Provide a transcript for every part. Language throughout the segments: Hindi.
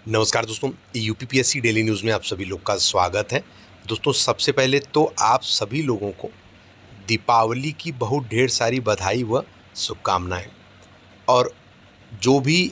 नमस्कार दोस्तों, यूपीपीएससी डेली न्यूज़ में आप सभी लोग का स्वागत है। दोस्तों, सबसे पहले तो आप सभी लोगों को दीपावली की बहुत ढेर सारी बधाई व शुभकामनाएं। और जो भी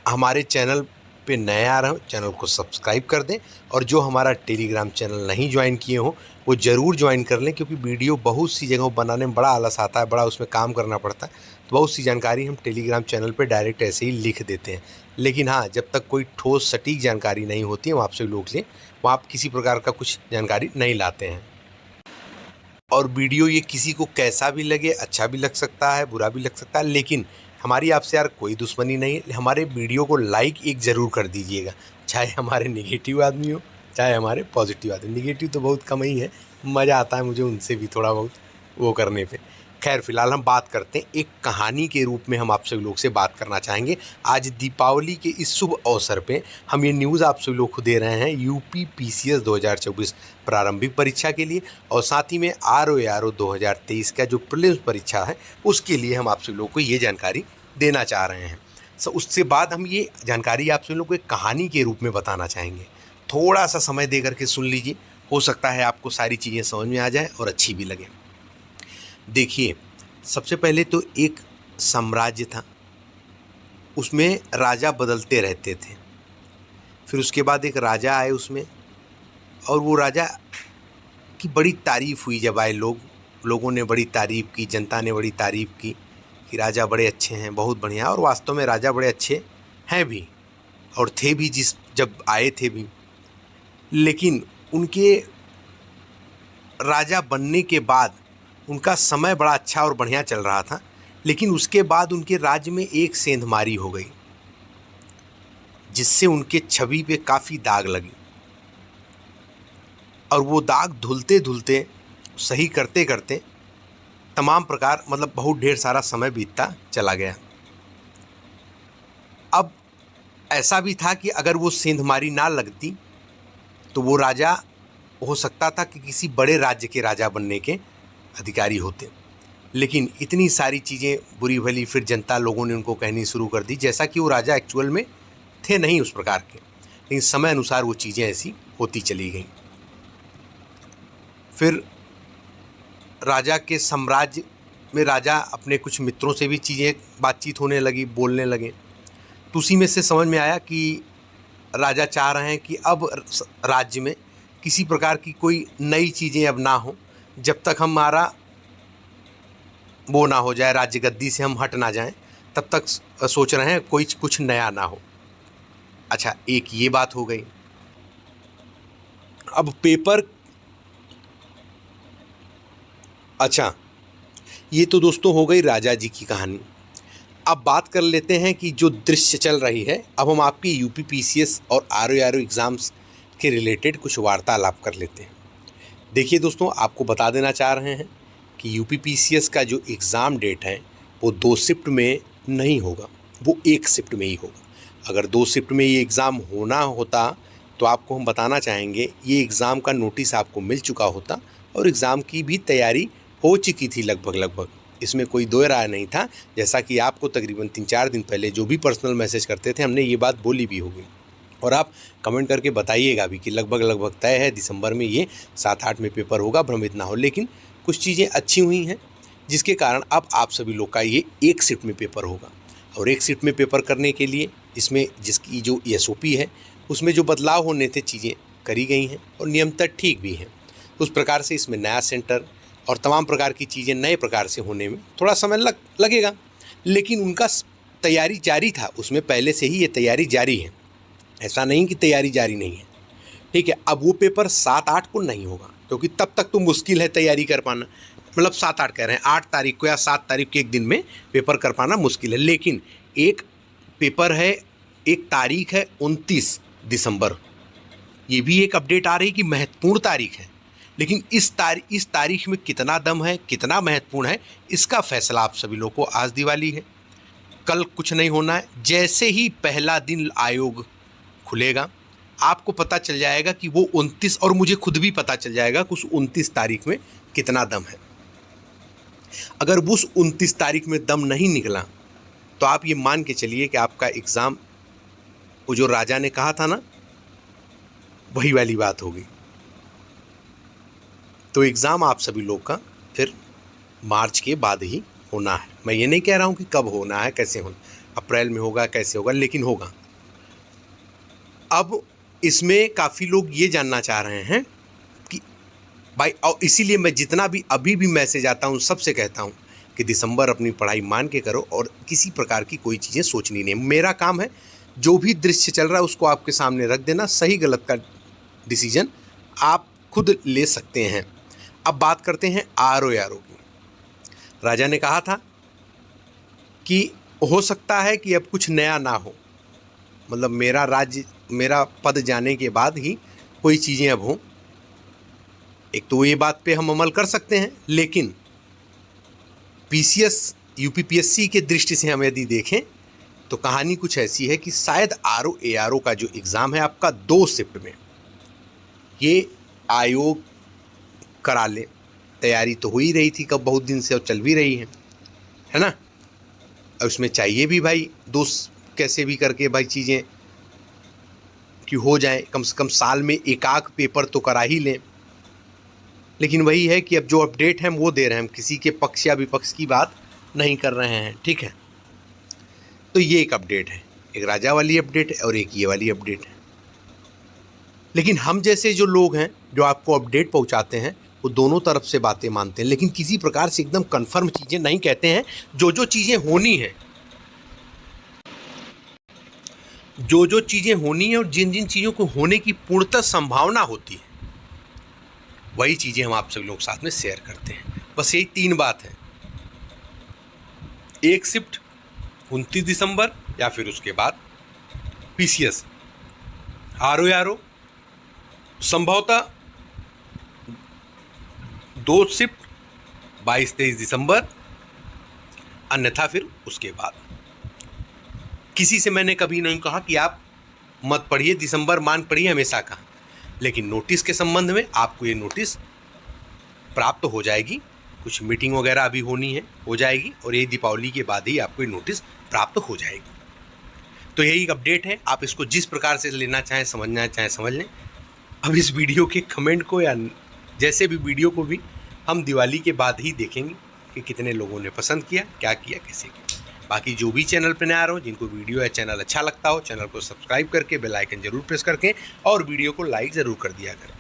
हमारे चैनल पे नए आ रहे हो, चैनल को सब्सक्राइब कर दें। और जो हमारा टेलीग्राम चैनल नहीं ज्वाइन किए हो वो ज़रूर ज्वाइन कर लें, क्योंकि वीडियो बहुत सी जगहों बनाने में बड़ा आलस आता है, बड़ा उसमें काम करना पड़ता है। तो बहुत सी जानकारी हम टेलीग्राम चैनल पे डायरेक्ट ऐसे ही लिख देते हैं। लेकिन हाँ, जब तक कोई ठोस सटीक जानकारी नहीं होती है, हम आपसे लोग लिए वहाँ आप किसी प्रकार का कुछ जानकारी नहीं लाते हैं। और वीडियो ये किसी को कैसा भी लगे, अच्छा भी लग सकता है, बुरा भी लग सकता है, लेकिन हमारी आपसे यार कोई दुश्मनी नहीं है। हमारे वीडियो को लाइक एक ज़रूर कर दीजिएगा, चाहे हमारे नेगेटिव आदमी हो, चाहे हमारे पॉजिटिव आदमी। नेगेटिव तो बहुत कम ही है, मज़ा आता है मुझे उनसे भी थोड़ा बहुत वो करने पे। खैर, फिलहाल हम बात करते हैं एक कहानी के रूप में। हम आप सभी लोग से बात करना चाहेंगे आज दीपावली के इस शुभ अवसर पे। हम ये न्यूज़ आप सभी लोग को दे रहे हैं यूपी पीसीएस 2024 प्रारंभिक परीक्षा के लिए, और साथ ही में आरओ 2023 का जो प्रीलिम्स परीक्षा है उसके लिए हम आप सभी लोग को ये जानकारी देना चाह रहे हैं। उससे बाद हम ये जानकारी आप सभी लोग को एक कहानी के रूप में बताना चाहेंगे। थोड़ा सा समय दे करके सुन लीजिए, हो सकता है आपको सारी चीज़ें समझ में आ जाए और अच्छी भी लगे। देखिए, सबसे पहले तो एक साम्राज्य था, उसमें राजा बदलते रहते थे। फिर उसके बाद एक राजा आए उसमें, और वो राजा की बड़ी तारीफ़ हुई। जब आए लोगों ने बड़ी तारीफ़ की, जनता ने बड़ी तारीफ़ की कि राजा बड़े अच्छे हैं, बहुत बढ़िया। और वास्तव में राजा बड़े अच्छे हैं भी, और थे भी जब आए थे भी। लेकिन उनके राजा बनने के बाद उनका समय बड़ा अच्छा और बढ़िया चल रहा था, लेकिन उसके बाद उनके राज्य में एक सेंधमारी हो गई, जिससे उनके छवि पे काफ़ी दाग लगी। और वो दाग धुलते धुलते, सही करते करते तमाम प्रकार बहुत ढेर सारा समय बीतता चला गया। अब ऐसा भी था कि अगर वो सेंधमारी ना लगती तो वो राजा हो सकता था कि किसी बड़े राज्य के राजा बनने के अधिकारी होते। लेकिन इतनी सारी चीज़ें बुरी भली फिर जनता लोगों ने उनको कहनी शुरू कर दी, जैसा कि वो राजा एक्चुअल में थे नहीं उस प्रकार के, लेकिन समय अनुसार वो चीज़ें ऐसी होती चली गईं। फिर राजा के साम्राज्य में राजा अपने कुछ मित्रों से भी चीज़ें बातचीत होने लगी, बोलने लगे। तो उसी में से समझ में आया कि राजा चाह रहे हैं कि अब राज्य में किसी प्रकार की कोई नई चीज़ें अब ना हो, जब तक हमारा वो ना हो जाए, राज्य गद्दी से हम हट ना जाएं, तब तक सोच रहे हैं कोई कुछ नया ना हो। अच्छा, एक ये बात हो गई। अब पेपर, अच्छा, ये तो दोस्तों हो गई राजा जी की कहानी। अब बात कर लेते हैं कि जो दृश्य चल रही है, अब हम आपकी यूपी पीसीएस और आरओ एग्ज़ाम्स के रिलेटेड कुछ वार्तालाप कर लेते हैं। देखिए दोस्तों, आपको बता देना चाह रहे हैं कि यूपी पीसीएस का जो एग्ज़ाम डेट है वो 2 शिफ्ट में नहीं होगा, वो 1 शिफ्ट में ही होगा। अगर 2 शिफ्ट में ये एग्ज़ाम होना होता तो आपको हम बताना चाहेंगे ये एग्ज़ाम का नोटिस आपको मिल चुका होता, और एग्ज़ाम की भी तैयारी हो चुकी थी लगभग। इसमें कोई दो राय नहीं था। जैसा कि आपको तकरीबन 3-4 दिन पहले जो भी पर्सनल मैसेज करते थे, हमने ये बात बोली भी होगी। और आप कमेंट करके बताइएगा भी कि लगभग तय है दिसंबर में ये 7-8 में पेपर होगा, भ्रमित ना हो। लेकिन कुछ चीज़ें अच्छी हुई हैं, जिसके कारण अब आप सभी लोग का ये 1 शिफ्ट में पेपर होगा। और 1 शिफ्ट में पेपर करने के लिए इसमें जिसकी जो एसओपी है उसमें जो बदलाव होने थे चीज़ें करी गई हैं, और नियमतः ठीक भी हैं। उस प्रकार से इसमें नया सेंटर और तमाम प्रकार की चीज़ें नए प्रकार से होने में थोड़ा समय लगेगा, लेकिन उनका तैयारी जारी था, उसमें पहले से ही ये तैयारी जारी है। ऐसा नहीं कि तैयारी जारी नहीं है, ठीक है। अब वो पेपर 7-8 को नहीं होगा, क्योंकि तब तक तो मुश्किल है तैयारी कर पाना। 7-8 कह रहे हैं, 8 तारीख को या 7 तारीख के एक दिन में पेपर कर पाना मुश्किल है। लेकिन एक पेपर है, एक तारीख है 29 दिसंबर। ये भी एक अपडेट आ रही कि महत्वपूर्ण तारीख है, लेकिन इस तारीख में कितना दम है, कितना महत्वपूर्ण है, इसका फैसला आप सभी लोगों को, आज दिवाली है, कल कुछ नहीं होना है। जैसे ही पहला दिन आयोग खुलेगा आपको पता चल जाएगा कि वो 29, और मुझे खुद भी पता चल जाएगा कि उस 29 तारीख में कितना दम है। अगर वो उस 29 तारीख में दम नहीं निकला तो आप ये मान के चलिए कि आपका एग्ज़ाम वो जो राजा ने कहा था ना, वही वाली बात होगी। तो एग्ज़ाम आप सभी लोग का फिर मार्च के बाद ही होना है। मैं ये नहीं कह रहा हूँ कि कब होना है, कैसे होना, अप्रैल में होगा, कैसे होगा, लेकिन होगा। अब इसमें काफ़ी लोग ये जानना चाह रहे हैं कि भाई, और इसीलिए मैं जितना भी अभी भी मैसेज आता हूँ सबसे कहता हूँ कि दिसंबर अपनी पढ़ाई मान के करो और किसी प्रकार की कोई चीज़ें सोचनी नहीं। मेरा काम है जो भी दृश्य चल रहा है उसको आपके सामने रख देना, सही गलत का डिसीजन आप खुद ले सकते हैं। अब बात करते हैं ROARO की। राजा ने कहा था कि हो सकता है कि अब कुछ नया ना हो, मतलब मेरा पद जाने के बाद ही कोई चीज़ें अब हों। एक तो ये बात पे हम अमल कर सकते हैं, लेकिन PCS UPPSC के दृष्टि से हम यदि देखें तो कहानी कुछ ऐसी है कि शायद ROARO का जो एग्ज़ाम है आपका 2 शिफ्ट में ये आयोग करा ले। तैयारी तो हो ही रही थी कब, बहुत दिन से, और चल भी रही है ना। और उसमें चाहिए भी भाई कैसे भी करके भाई चीज़ें कि हो जाए, कम से कम साल में एक आध पेपर तो करा ही लें। लेकिन वही है कि अब जो अपडेट है हम वो दे रहे हैं, हम किसी के पक्ष या विपक्ष की बात नहीं कर रहे हैं, ठीक है। तो ये एक अपडेट है, एक राजा वाली अपडेट है और एक ये वाली अपडेट है। लेकिन हम जैसे जो लोग हैं जो आपको अपडेट पहुंचाते हैं वो दोनों तरफ से बातें मानते हैं, लेकिन किसी प्रकार से एकदम कन्फर्म चीज़ें नहीं कहते हैं। जो चीज़ें होनी है, जो चीज़ें होनी है और जिन चीज़ों को होने की पूर्णतः संभावना होती है, वही चीज़ें हम आप सभी लोग साथ में शेयर करते हैं। बस यही 3 बात है। एक शिफ्ट 29 दिसंबर या फिर उसके बाद PCS ROARO संभवतः 2 शिफ्ट 22-23 दिसंबर, अन्यथा फिर उसके बाद। किसी से मैंने कभी नहीं कहा कि आप मत पढ़िए, दिसंबर मान पढ़िए, हमेशा कहा। लेकिन नोटिस के संबंध में आपको ये नोटिस प्राप्त हो जाएगी। कुछ मीटिंग वगैरह अभी होनी है, हो जाएगी, और ये दीपावली के बाद ही आपको ये नोटिस प्राप्त हो जाएगी। तो यही एक अपडेट है। आप इसको जिस प्रकार से लेना चाहें, समझना चाहें, समझ लें। अब इस वीडियो के कमेंट को या जैसे भी वीडियो को भी हम दिवाली के बाद ही देखेंगे कि कितने लोगों ने पसंद किया, क्या किया, कैसे किया। बाकी जो भी चैनल पर नया आ रहा हो, जिनको वीडियो या चैनल अच्छा लगता हो, चैनल को सब्सक्राइब करके बेल आइकन जरूर प्रेस करके और वीडियो को लाइक ज़रूर कर दिया करें।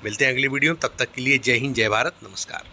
मिलते हैं अगली वीडियो में, तब तक के लिए जय हिंद, जय भारत, नमस्कार।